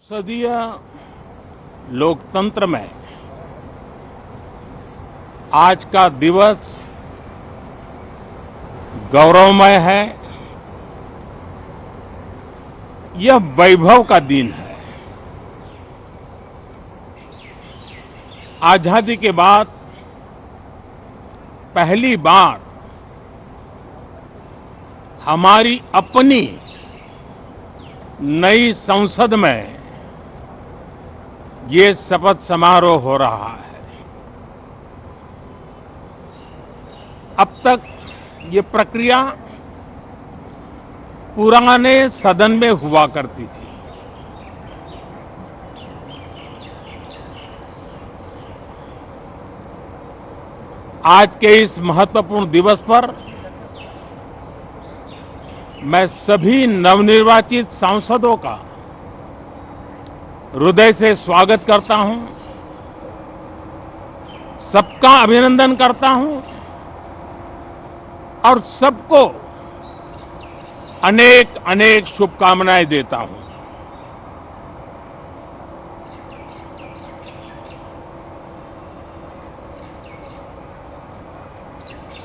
संसदीय लोकतंत्र में आज का दिवस गौरवमय है। यह वैभव का दिन है। आजादी के बाद पहली बार हमारी अपनी नई संसद में ये शपथ समारोह हो रहा है। अब तक ये प्रक्रिया पुराने सदन में हुआ करती थी। आज के इस महत्वपूर्ण दिवस पर मैं सभी नवनिर्वाचित सांसदों का हृदय से स्वागत करता हूं, सबका अभिनंदन करता हूं और सबको अनेक अनेक शुभकामनाएं देता हूं।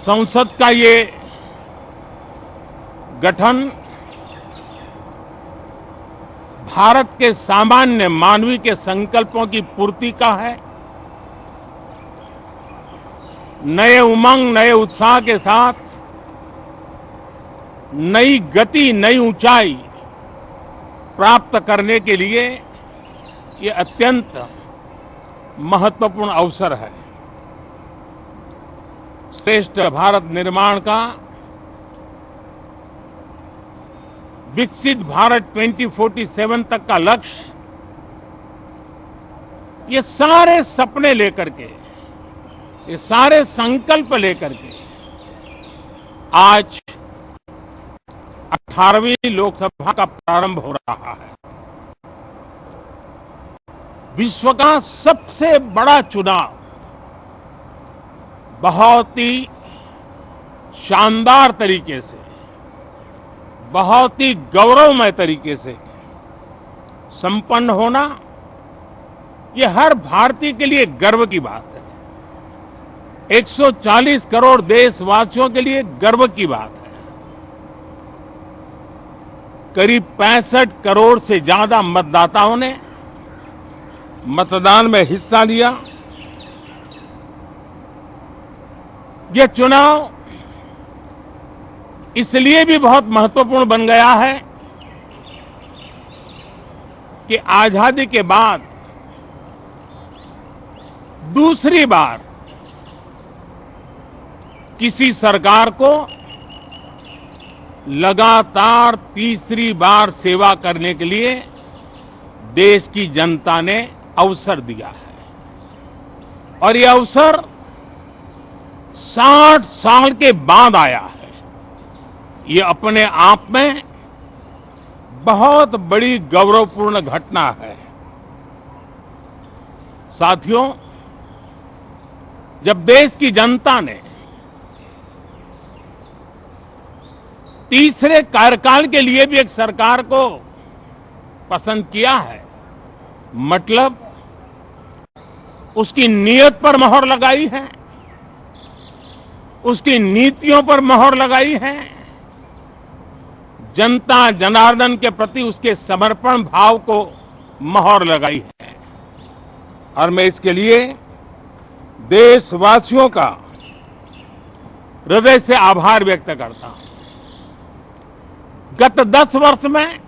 संसद का ये गठन भारत के सामान्य मानवीय के संकल्पों की पूर्ति का है। नए उमंग, नए उत्साह के साथ नई गति, नई ऊंचाई प्राप्त करने के लिए ये अत्यंत महत्वपूर्ण अवसर है। श्रेष्ठ भारत निर्माण का, विकसित भारत 2047 तक का लक्ष्य, ये सारे सपने लेकर के, ये सारे संकल्प लेकर के आज 18वीं लोकसभा का प्रारंभ हो रहा है। विश्व का सबसे बड़ा चुनाव बहुत ही शानदार तरीके से, बहुत ही गौरवमय तरीके से संपन्न होना, ये हर भारतीय के लिए गर्व की बात है। 140 करोड़ देशवासियों के लिए गर्व की बात है। करीब 65 करोड़ से ज्यादा मतदाताओं ने मतदान में हिस्सा लिया। यह चुनाव इसलिए भी बहुत महत्वपूर्ण बन गया है कि आजादी के बाद दूसरी बार किसी सरकार को लगातार तीसरी बार सेवा करने के लिए देश की जनता ने अवसर दिया है और यह अवसर 60 साल के बाद आया है। ये अपने आप में बहुत बड़ी गौरवपूर्ण घटना है। साथियों, जब देश की जनता ने तीसरे कार्यकाल के लिए भी एक सरकार को पसंद किया है, मतलब उसकी नीयत पर मोहर लगाई है, उसकी नीतियों पर मोहर लगाई है, जनता जनार्दन के प्रति उसके समर्पण भाव को मोहर लगाई है। और मैं इसके लिए देशवासियों का हृदय से आभार व्यक्त करता हूं। गत 10 वर्ष में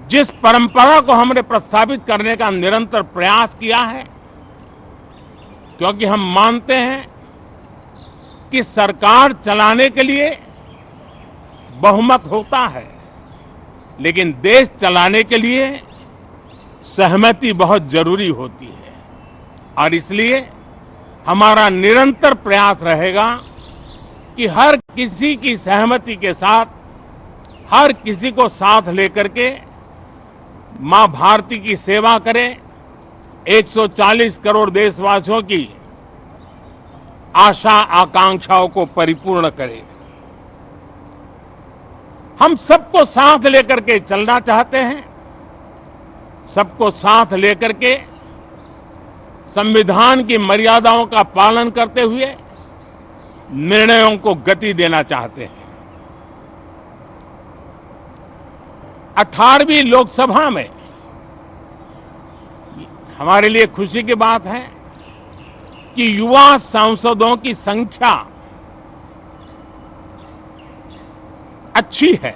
जिस परंपरा को हमने प्रस्थापित करने का निरंतर प्रयास किया है, क्योंकि हम मानते हैं कि सरकार चलाने के लिए बहुमत होता है, लेकिन देश चलाने के लिए सहमति बहुत जरूरी होती है। और इसलिए हमारा निरंतर प्रयास रहेगा कि हर किसी की सहमति के साथ, हर किसी को साथ लेकर के मां भारती की सेवा करें, 140 करोड़ देशवासियों की आशा आकांक्षाओं को परिपूर्ण करें। हम सबको साथ लेकर के चलना चाहते हैं सबको साथ लेकर के संविधान की मर्यादाओं का पालन करते हुए निर्णयों को गति देना चाहते हैं। 18वीं लोकसभा में हमारे लिए खुशी की बात है कि युवा सांसदों की संख्या अच्छी है।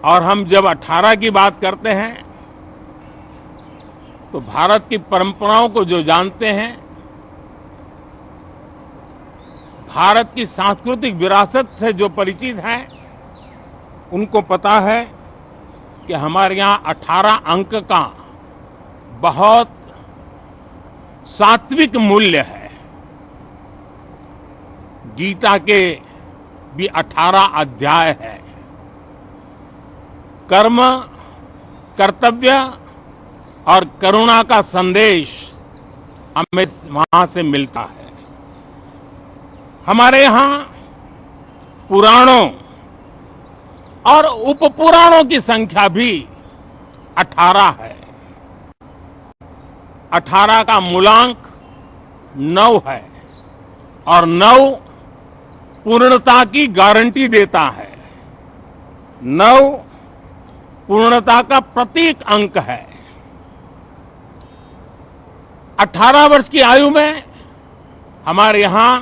और हम जब 18 की बात करते हैं तो भारत की परंपराओं को जो जानते हैं, भारत की सांस्कृतिक विरासत से जो परिचित हैं, उनको पता है कि हमारे यहाँ 18 अंक का बहुत सात्विक मूल्य है। गीता के भी 18 अध्याय है। कर्म, कर्तव्य और करुणा का संदेश हमें वहां से मिलता है। हमारे यहाँ पुराणों और उपपुराणों की संख्या भी 18 है। 18 का मूलांक 9 है और 9 पूर्णता की गारंटी देता है। 9 पूर्णता का प्रतीक अंक है। 18 वर्ष की आयु में हमारे यहां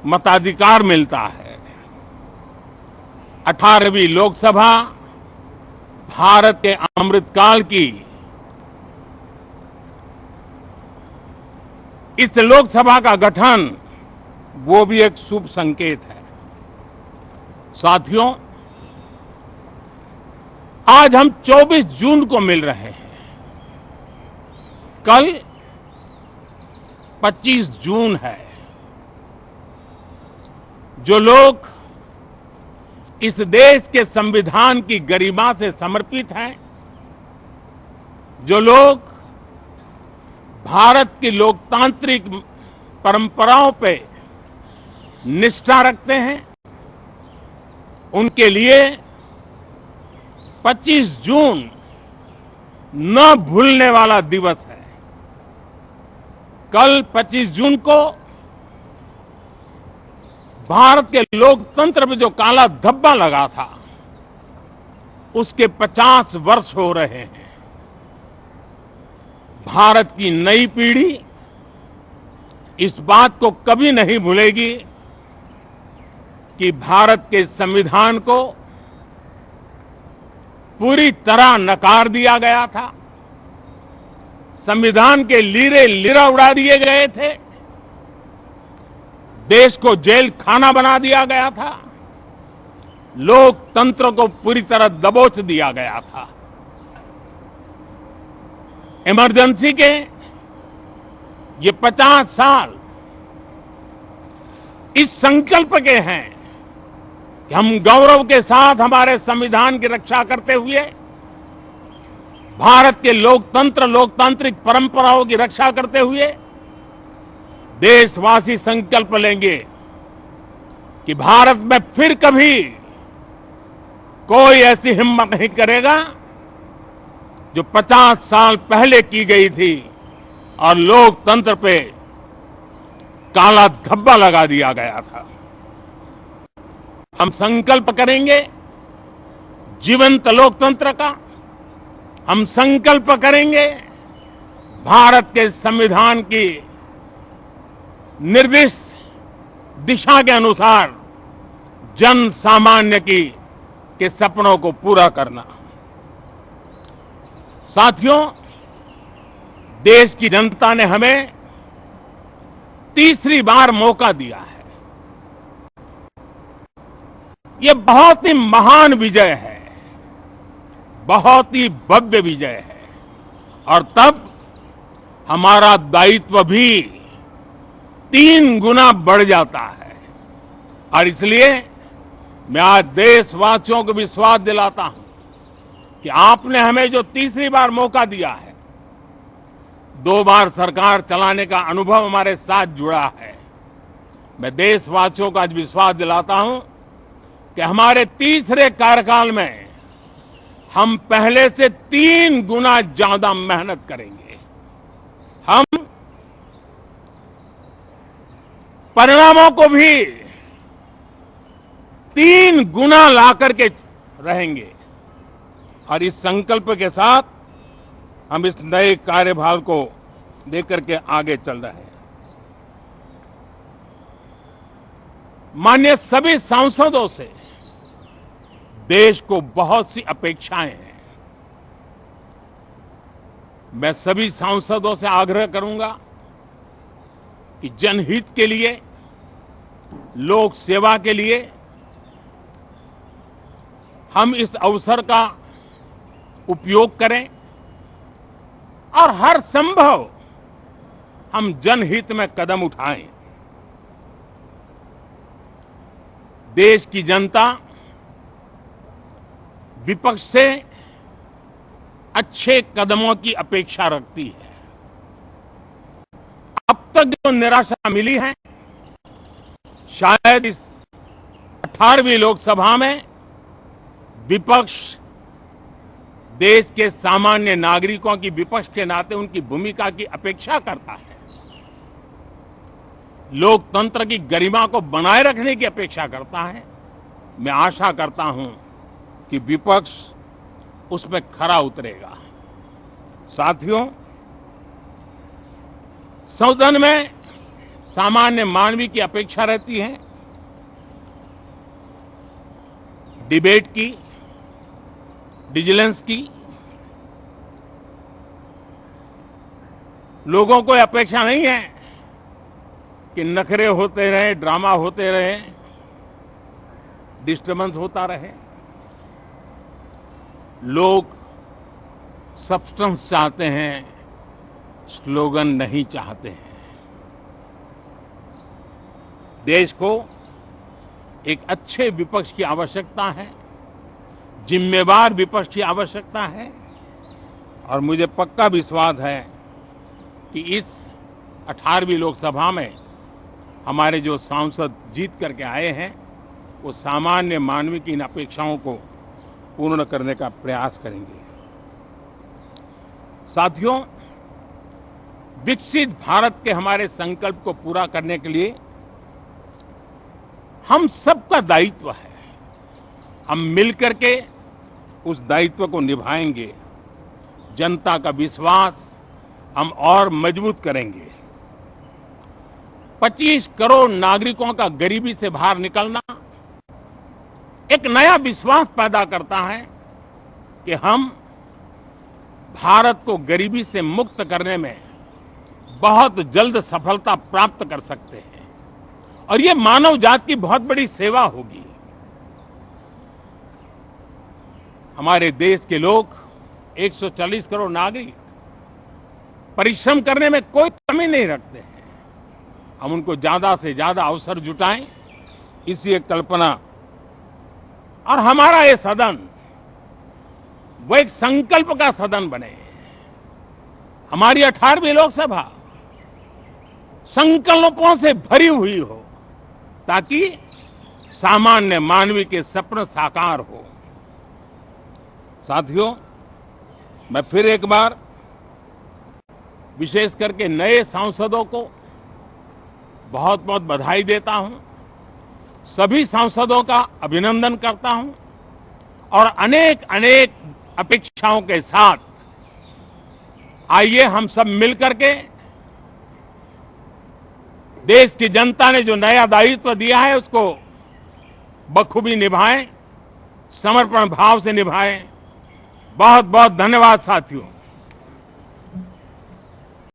मताधिकार मिलता है। 18वीं लोकसभा भारत के अमृतकाल की इस लोकसभा का गठन वो भी एक शुभ संकेत है। साथियों, आज हम 24 जून को मिल रहे हैं। कल 25 जून है। जो लोग इस देश के संविधान की गरिमा से समर्पित हैं, जो लोग भारत की लोकतांत्रिक परंपराओं पे निष्ठा रखते हैं, उनके लिए 25 जून न भूलने वाला दिवस है। कल 25 जून को भारत के लोकतंत्र में जो काला धब्बा लगा था, उसके 50 वर्ष हो रहे हैं। भारत की नई पीढ़ी इस बात को कभी नहीं भूलेगी कि भारत के संविधान को पूरी तरह नकार दिया गया था। संविधान के लीरे लीरा उड़ा दिए गए थे। देश को जेल खाना बना दिया गया था। लोकतंत्र को पूरी तरह दबोच दिया गया था। इमरजेंसी के ये 50 साल इस संकल्प के हैं कि हम गौरव के साथ हमारे संविधान की रक्षा करते हुए भारत के लोकतंत्र, लोकतांत्रिक परंपराओं की रक्षा करते हुए देशवासी संकल्प लेंगे कि भारत में फिर कभी कोई ऐसी हिम्मत नहीं करेगा जो 50 साल पहले की गई थी और लोकतंत्र पे काला धब्बा लगा दिया गया था। हम संकल्प करेंगे जीवंत लोकतंत्र का। हम संकल्प करेंगे भारत के संविधान की निर्दिष्ट दिशा के अनुसार जन सामान्य के सपनों को पूरा करना। साथियों, देश की जनता ने हमें तीसरी बार मौका दिया है। ये बहुत ही महान विजय है, बहुत ही भव्य विजय है। और तब हमारा दायित्व भी 3 गुना बढ़ जाता है। और इसलिए मैं आज देशवासियों को विश्वास दिलाता हूं कि आपने हमें जो तीसरी बार मौका दिया है, 2 बार सरकार चलाने का अनुभव हमारे साथ जुड़ा है। मैं देशवासियों को आज विश्वास दिलाता हूं कि हमारे तीसरे कार्यकाल में हम पहले से 3 गुना ज्यादा मेहनत करेंगे। हम परिणामों को भी 3 गुना ला करके रहेंगे और इस संकल्प के साथ हम इस नए कार्यभार को लेकर के आगे चल रहे हैं। माननीय सभी सांसदों से देश को बहुत सी अपेक्षाएं हैं। मैं सभी सांसदों से आग्रह करूंगा कि जनहित के लिए, लोक सेवा के लिए हम इस अवसर का उपयोग करें और हर संभव हम जनहित में कदम उठाएं। देश की जनता विपक्ष से अच्छे कदमों की अपेक्षा रखती है। अब तक जो निराशा मिली है, शायद इस 18वीं लोकसभा में विपक्ष देश के सामान्य नागरिकों की विपक्ष के नाते उनकी भूमिका की अपेक्षा करता है, लोकतंत्र की गरिमा को बनाए रखने की अपेक्षा करता है। मैं आशा करता हूं कि विपक्ष उसमें खरा उतरेगा। साथियों, सदन में सामान्य मानवीय की अपेक्षा रहती है डिबेट की, विजिलेंस की। लोगों को अपेक्षा नहीं है कि नखरे होते रहे, ड्रामा होते रहे, डिस्टर्बेंस होता रहे। लोग सब्सटेंस चाहते हैं, स्लोगन नहीं चाहते हैं। देश को एक अच्छे विपक्ष की आवश्यकता है, जिम्मेवार विपक्ष की आवश्यकता है और मुझे पक्का विश्वास है कि इस 18वीं लोकसभा में हमारे जो सांसद जीत करके आए हैं वो सामान्य मानवीय की इन अपेक्षाओं को पूर्ण करने का प्रयास करेंगे। साथियों, विकसित भारत के हमारे संकल्प को पूरा करने के लिए हम सबका दायित्व है। हम मिलकर के उस दायित्व को निभाएंगे। जनता का विश्वास हम और मजबूत करेंगे। 25 करोड़ नागरिकों का गरीबी से बाहर निकलना एक नया विश्वास पैदा करता है कि हम भारत को गरीबी से मुक्त करने में बहुत जल्द सफलता प्राप्त कर सकते हैं और ये मानव जाति की बहुत बड़ी सेवा होगी। हमारे देश के लोग 140 करोड़ नागरिक परिश्रम करने में कोई कमी नहीं रखते हैं। हम उनको ज्यादा से ज्यादा अवसर जुटाएं, इसी एक कल्पना। और हमारा ये सदन वो एक संकल्प का सदन बने। हमारी 18वीं लोकसभा संकल्पों से भरी हुई हो ताकि सामान्य मानवीय के सपने साकार हो। साथियों, मैं फिर एक बार विशेष करके नए सांसदों को बहुत बहुत बधाई देता हूं, सभी सांसदों का अभिनंदन करता हूं और अनेक अनेक अपेक्षाओं के साथ आइए हम सब मिलकर के देश की जनता ने जो नया दायित्व दिया है उसको बखूबी निभाएं, समर्पण भाव से निभाएं। बहुत बहुत धन्यवाद साथियों।